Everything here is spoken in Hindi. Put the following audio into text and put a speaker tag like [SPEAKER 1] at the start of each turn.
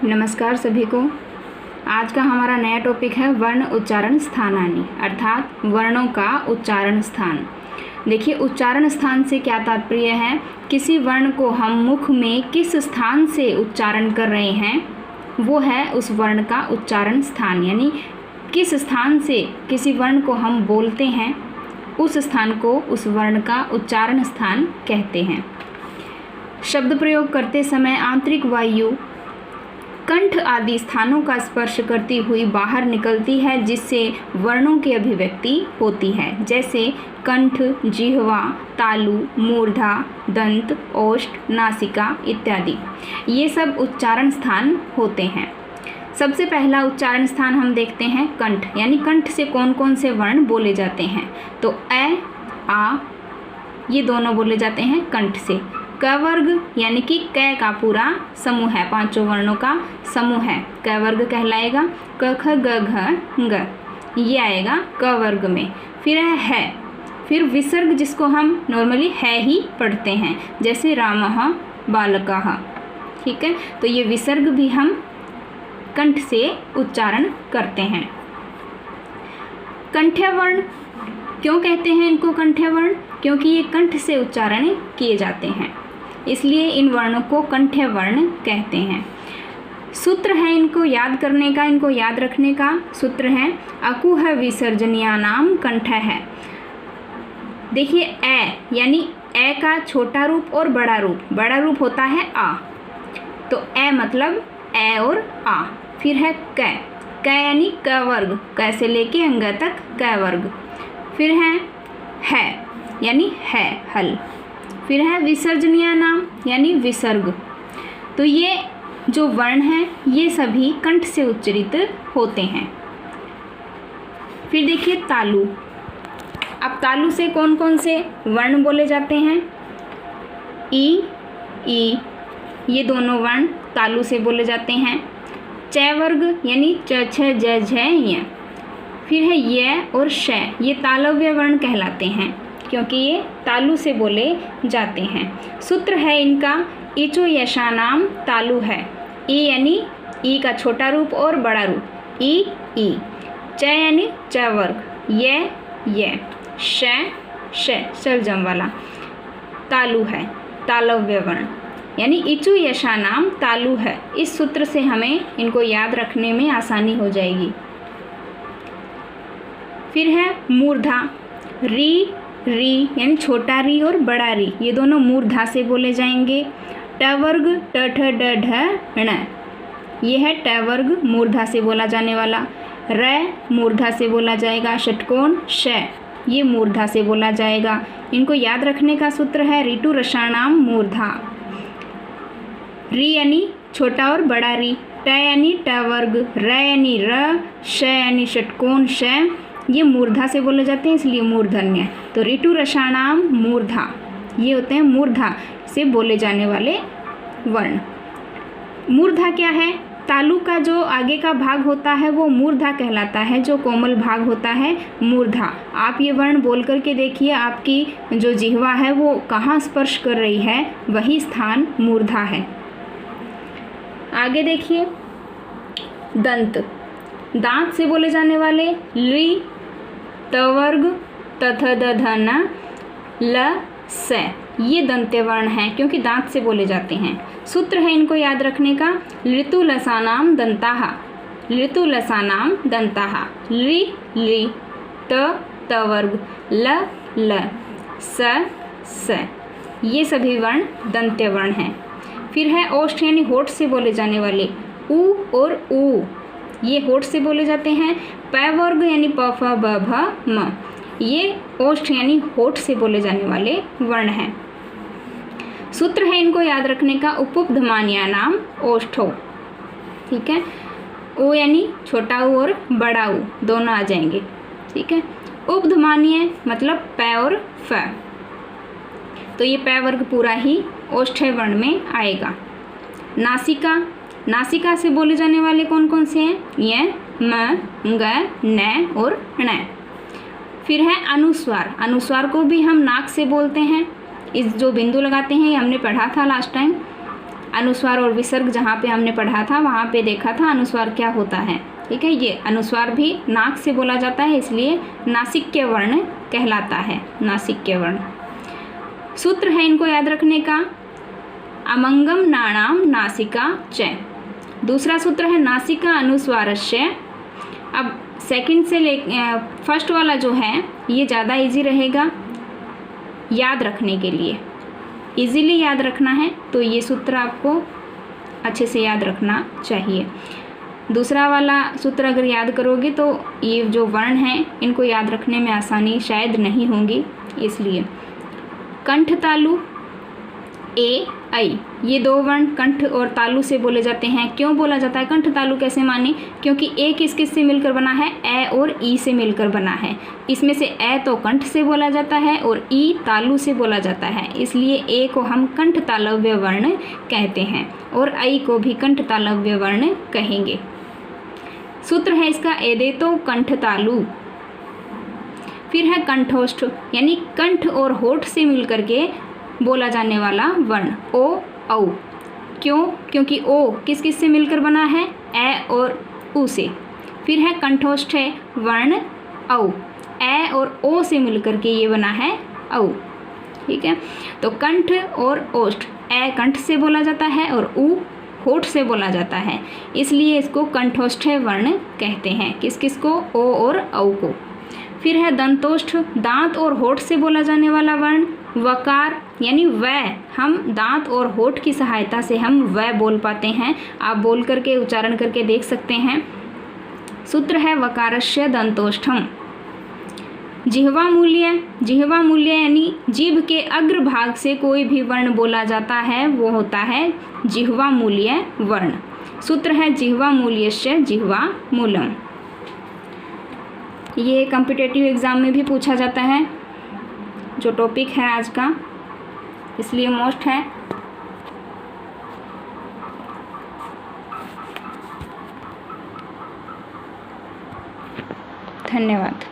[SPEAKER 1] नमस्कार सभी को। आज का हमारा नया टॉपिक है वर्ण उच्चारण स्थानानि, अर्थात वर्णों का उच्चारण स्थान। देखिए, उच्चारण स्थान से क्या तात्पर्य है? किसी वर्ण को हम मुख में किस स्थान से उच्चारण कर रहे हैं वो है उस वर्ण का उच्चारण स्थान। यानी किस स्थान से किसी वर्ण को हम बोलते हैं उस स्थान को उस वर्ण का उच्चारण स्थान कहते हैं। शब्द प्रयोग करते समय आंतरिक वायु कंठ आदि स्थानों का स्पर्श करती हुई बाहर निकलती है, जिससे वर्णों की अभिव्यक्ति होती है, जैसे कंठ, जिह्वा, तालु, मूर्धा, दंत, ओष्ठ, नासिका इत्यादि। ये सब उच्चारण स्थान होते हैं। सबसे पहला उच्चारण स्थान हम देखते हैं कंठ। यानी कंठ से कौन कौन से वर्ण बोले जाते हैं? तो ए, आ ये दोनों बोले जाते हैं कंठ से। क वर्ग यानी कि क का पूरा समूह है, पांचों वर्णों का समूह है, क वर्ग कहलाएगा। क ख ग घ ग ये आएगा क वर्ग में। फिर है, फिर विसर्ग जिसको हम नॉर्मली है ही पढ़ते हैं, जैसे रामः, बालकः। ठीक है, तो ये विसर्ग भी हम कंठ से उच्चारण करते हैं। कंठ्य वर्ण क्यों कहते हैं इनको कंठ्य वर्ण? क्योंकि ये कंठ से उच्चारण किए जाते हैं, इसलिए इन वर्णों को कंठ्य वर्ण कहते हैं। सूत्र है इनको याद करने का, इनको याद रखने का सूत्र है अकुह विसर्जनीयानाम कंठः है। देखिए, ए यानी ए का छोटा रूप और बड़ा रूप। बड़ा रूप होता है आ, तो ए मतलब ए और आ। फिर है क यानी क वर्ग, क से लेके अंग तक क वर्ग। फिर है यानी है हल। फिर है विसर्जनीय नाम यानी विसर्ग। तो ये जो वर्ण हैं ये सभी कंठ से उच्चरित होते हैं। फिर देखिए तालु। अब तालु से कौन कौन से वर्ण बोले जाते हैं? ई ये दोनों वर्ण तालु से बोले जाते हैं। च वर्ग यानी च छ ज झ य। फिर है य और श, ये तालव्य वर्ण कहलाते हैं क्योंकि ये तालु से बोले जाते हैं। सूत्र है इनका इचो यशानाम तालु है। ई यानी ई का छोटा रूप और बड़ा रूप ई। च यानी च वर्ग, ये श सर्जम वाला तालु है, तालव्य वर्ण। यानी इचु यशानाम तालु है। इस सूत्र से हमें इनको याद रखने में आसानी हो जाएगी। फिर है मूर्धा। री यानी छोटा री और बड़ा री, ये दोनों मूर्धा से बोले जाएंगे। ट वर्ग ट ठ ड ढ ण, ये है ट वर्ग मूर्धा से बोला जाने वाला। र मूर्धा से बोला जाएगा। षटकोण श, ये मूर्धा से बोला जाएगा। इनको याद रखने का सूत्र है ऋतु रसाणाम मूर्धा। री यानी छोटा और बड़ा री, ट यानी ट वर्ग, र यानी र, श यानी षटकोण श, ये मूर्धा से बोले जाते हैं इसलिए मूर्धन्य। तो ऋतु रसाणाम मूर्धा, ये होते हैं मूर्धा से बोले जाने वाले वर्ण। मूर्धा क्या है? तालु का जो आगे का भाग होता है वो मूर्धा कहलाता है, जो कोमल भाग होता है मूर्धा। आप ये वर्ण बोल करके देखिए, आपकी जो जिह्वा है वो कहाँ स्पर्श कर रही है, वही स्थान मूर्धा है। आगे देखिए दंत। दांत से बोले जाने वाले ली, त वर्ग, तथ द ध न, ल स, ये दंत्य वर्ण हैं क्योंकि दांत से बोले जाते हैं। सूत्र है इनको याद रखने का ऋतु लसानाम दंताः। ऋतु लसानाम दंताः। ली त वर्ग, ल स, ये सभी वर्ण दंत्य वर्ण हैं। फिर है ओष्ठ यानी होठ से बोले जाने वाले उ और ऊ, ये होठ से बोले जाते हैं। प वर्ग यानी प फ ब भ म, ये ओष्ठ यानी होठ से बोले जाने वाले वर्ण हैं। सूत्र है इनको याद रखने का उपधमानिया नाम ओष्ठो। ठीक है, ओ यानी छोटा ऊ और बड़ा ऊ दोनों आ जाएंगे। ठीक है, उपधमानीय मतलब प और फ, तो ये प वर्ग पूरा ही ओष्ठ्य वर्ण में आएगा। नासिका से बोले जाने वाले कौन कौन से हैं? य, म, ग, न और ण। फिर है अनुस्वार को भी हम नाक से बोलते हैं। इस जो बिंदु लगाते हैं ये हमने पढ़ा था लास्ट टाइम। अनुस्वार और विसर्ग जहाँ पे हमने पढ़ा था वहाँ पे देखा था अनुस्वार क्या होता है। ठीक है, ये अनुस्वार भी नाक से बोला जाता है, इसलिए नासिक्य वर्ण कहलाता है, नासिक्य वर्ण। सूत्र है इनको याद रखने का, अमंगम नाणाम नासिका च। दूसरा सूत्र है नासिका अनुस्वारस्य। अब सेकंड से ले फर्स्ट वाला जो है ये ज़्यादा इजी रहेगा याद रखने के लिए, इजीली याद रखना है तो ये सूत्र आपको अच्छे से याद रखना चाहिए। दूसरा वाला सूत्र अगर याद करोगे तो ये जो वर्ण हैं इनको याद रखने में आसानी शायद नहीं होगी, इसलिए कंठ तालु ए ऐ, ये दो वर्ण कंठ और तालु से बोले जाते हैं। क्यों बोला जाता है कंठ तालु कैसे माने, क्योंकि ए किस किस से मिलकर बना है, ए और ई से मिलकर बना है। इसमें से ए तो कंठ से बोला जाता है और ई तालु से बोला जाता है, इसलिए ए को हम कंठ तालव्य वर्ण कहते हैं और ऐ को भी कंठ तालव्य वर्ण कहेंगे। सूत्र है इसका एदेतो कंठ तालु। फिर है कंठोष्ठ, यानी कंठ और होठ से मिलकर के बोला जाने वाला वर्ण ओ औ। क्यों, क्योंकि ओ किस किस से मिलकर बना है, ए और उ से। फिर है कंठोष्ठ है वर्ण औ, ए और ओ से मिलकर के ये बना है औ। ठीक है, तो कंठ और ओष्ठ, ए कंठ से बोला जाता है और उ होठ से बोला जाता है, इसलिए इसको कंठोष्ठ वर्ण कहते हैं। किस किस को, ओ और औ को। फिर है दंतोष्ठ, दांत और होठ से बोला जाने वाला वर्ण वकार, यानी व। हम दांत और होठ की सहायता से हम व बोल पाते हैं, आप बोल करके उच्चारण करके देख सकते हैं। सूत्र है वकारस्य दंतोष्ठम। जिह्वा मूल्य, जिह्वा मूल्य यानी जीभ के अग्र भाग से कोई भी वर्ण बोला जाता है वो होता है जिह्वा मूल्य वर्ण। सूत्र है जिह्वा मूल्यस्य जिह्वा मूलम। ये कॉम्पिटिटिव एग्ज़ाम में भी पूछा जाता है, जो टॉपिक है आज का, इसलिए मोस्ट है। धन्यवाद।